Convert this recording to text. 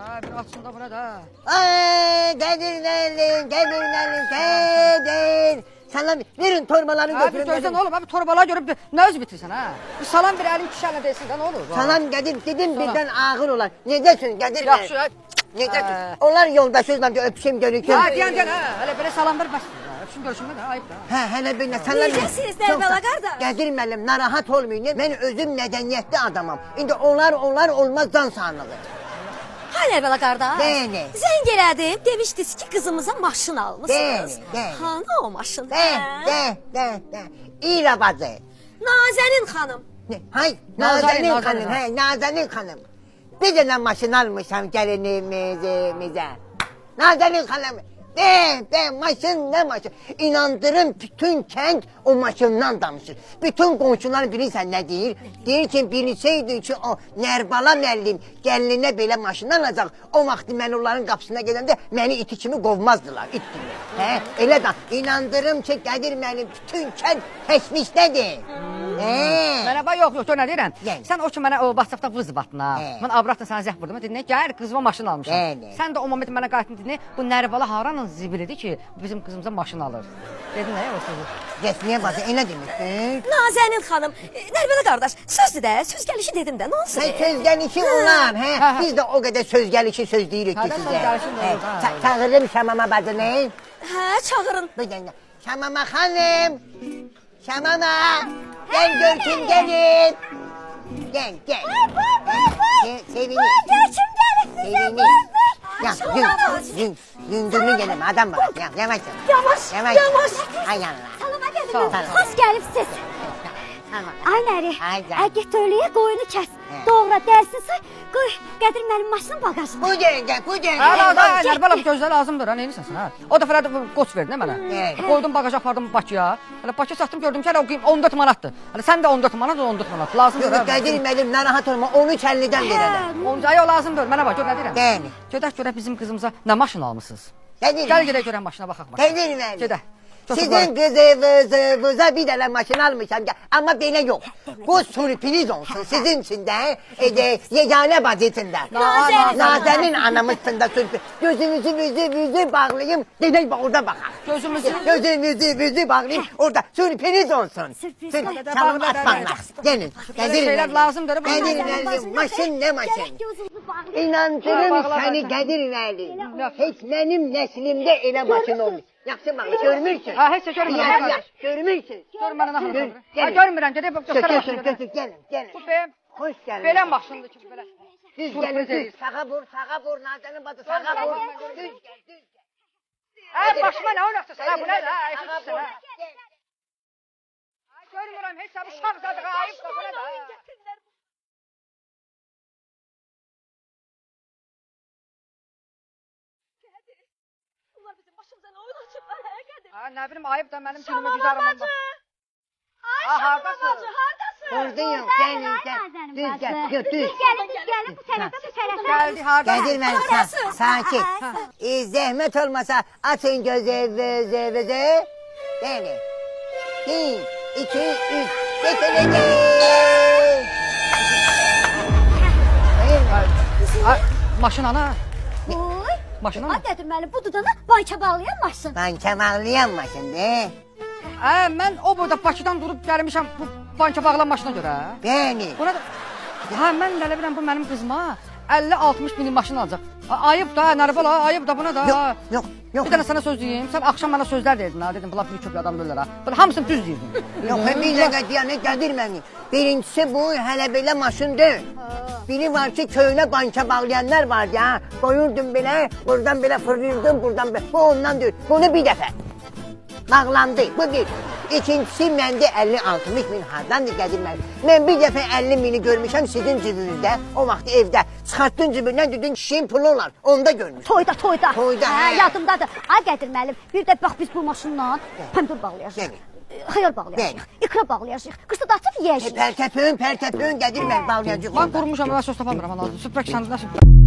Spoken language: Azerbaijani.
Ha, bir açsın da buna da. Ay, Qədir, Qədir. Salam, verin torbaları Ha, bir götürün. gözden oğlum, abi torbalar görüp ne öz bitirsen ha. Bir salam bir elin kişiyle değilsin de ne olur? Salam Qədir, dedim birden ağır olar. Necəsin Qədir? Yaxşı. Necəsin? Onlar yolda sözlə öpüşüm görüküm. Ha, diyen ha. Hele böyle salam ver bas. Öpüşüm görüşümde de ayıp da. Hə, hələ bir salam. Necəsiniz Nərbəla qardaş? Qədir müəllim, narahat olmayın. Mən özüm mədəniyyətli adamam. İndi onlar olmaz can sağlığı. Ha Nərbəla qardaş. Bəli. Zəng elədim, demişdiniz ki qızımıza maşın almışsınız. Bəli. Hanı o maşın? De. İra bacı. Nazənin xanım. Hay, Nazanin Nazanin xanım, Nazanin xanım. Bir dənə maşın almışam gəlinimizə. Nazanin xanım. De, maşın ne maşın? İnandırın bütün kənd o maşından danışır. Bütün qonşular bilirsən nə deyir? Deyir ki, bilsəydin ki, o Nərbala müəllim gəlinə belə maşın alacaq. O vaxt mən onların qapısına gedəndə məni iti kimi qovmazdılar, it kimi. Hə, elə də inandırım ki, Qədir müəllim bütün kənd təşvişdədir. Merhaba yok gör ne deyirəm. Yəni. Sen o ki mənə o WhatsAppda vız batına. He. Mən abratla sana zəh vurdum. Dedin, gəl qızıma maşın almışam. Bəli. Sən də o moment mənə qayıtdın dedin, bu Nərbala haranın zibilidir ki, bizim kızımıza maşın alır. Dedin nə o sözü? Resmiyə bacı, elə demişdir. Nazənin xanım. Nərbəla qardaş, sözdür də, söz gəlişi dedim də, nə olsun? Sən söz gəlişi olar, hə? Hə. Biz də o qədər söz gəlişi söz deyirik ki Hə, sizə. söz gəlişi olur, hə. Çağırırım Şamama bacını. Hə, çağırın. Bir dənə. Şamama xanım. Şamama. Gel Görküm gelin. Gel. Sevini. Görküm gəlib sizə. Sevini. Ya, gündürlü gelin adam var. Ya, yavaş. Yavaş. Ay Allah. Salama dedim, Sağ ol. xoş gəlibsiz. Ay Nəri, Ay canım. get öləyə qoyunu kəs. Hə. Doğra dərsin say, qoy Qədir mənim maşının bagajına. Bu dəqiqə, bu Ha, dəqiqə. Nərbala bu gözləri lazımdır. Ha, neyirsən sən ha? O dəfə də qoç verdin mənə. He. Qoydum bagaja apardım Bakıya. Hələ Bakıya satdım gördüm ki, hələ o qiyim 14 manatdır. Hələ sən də 14 manat, 14 manat. Lazımdır ha. Qədir müəllim narahat olma, onu kəllidən verərəm. Onca o lazımdır. Mənə bax, gör nə deyirəm. Bəli. Görək bizim qızımıza nə maşın almısınız? Qədir. Gəl gedək görək maşına baxaq. Qədir müəllim. Gedək. Sizin qızınıza bir dənə maşın almışam, amma belə yox. Bu sürpriz olsun sizin için də, yeganə vaziyetində. Nazənin anamızın da sürpriz. Gözümüzü bağlayayım, gedək orada baxaq. Gözümüzü bağlayayım, orada sürpriz olsun. Sürpriz. Çalım atmanlar. Gelin, Şeyler lazımdır. Qədir müəllim, maşın nə maşın? Gözünüzü bağlayın. İnandırım Bağla, səni bağla. Qədir müəllim. Heç mənim nəslimdə elə maşın olmuş. Yaxşı bax, görmürsün. Ha, heç də görmürəm. Görmürsən. Gör mənə nə Gör, haldır. gəlin. Ha, görmürəm. Gedək göstər maşını. Gəlin. Bu bəyəm. Hoş gəldin. Belə maşındır ki, belə. Düz Sürpriz gəlin, edir. düz. Sağa vur, Nazanın bacı, sağa vur. Düz gəl. Ha, başıma nə oynaqsın sən? Ha, bu nədir? Ha, Sağa eşitsən vur. ha. Ha, görmürəm. Heç də bu şahzadə ayıb da bu nədir? Bunlar bizim başımıza nə oyun açıblar, hə Qədir? Ha, nə bilim ayıb da mənim günümü güzarımdan bax. Ha, hardasın? Vurdun yok, gəlin. Düz gəl, düz. Düz gəlin, bu tərəfə, bu tərəfə. Gəldi, hardasın? Qədir müəllim, sakin. Zəhmət olmasa açın gözünüzü. Bəli. 1, 2, 3, getirəcək. Ha, maşın ana. Oy. Maşın Ay ana. Qədir mənim bu dudana banka bağlayan maşın. Ben kemalliyen maşındı. Ha, mən o burada Bakıdan durub gəlmişəm bu banka bağlan maşına görə. Bəli. Buna da... Ha, mən də elə biləm bu mənim qızıma 50-60 min maşın alacaq. Ayıb da, Nərbala, ayıb da buna da. Yok. Bir dənə sənə söz deyim. Sən axşam mənə sözlər dedin ha, dedim bunlar büyük adam deyirlər ha. Bunlar hamısını düz deyirdin. Yok, bir dakika diyanı Qədir birincisi bu hele böyle maşındır. Biri var ki köyüne banka bağlayanlar var ya. Koyurdum bile, buradan bile fırırdım, buradan bile. Bu ondan değil. Bunu bir defa. Bağlandı. Bu bir. İkincisi məndə 50-60 min hardandır Qədir müəllim. Mən bir dəfə 50 mini görmüşəm sizin cibinizdə. O vaxt evdə. Çıxartdın cibindən dedin kişinin pulu olar. Onda görmüşəm. Toyda. Toyda, Hə, hə. yadımdadır. Ay Qədir müəllim, bir də bax biz bu maşınla pomidor bağlayacağıq. Bəli. Xiyar bağlayacağıq. İkra bağlayacağıq. Qışda da açıb yeyəcəyik. Pərtəpün Qədir müəllim bağlayacaq. Mən qurmuşam, mən söz tapamıram. Süpürək səndə.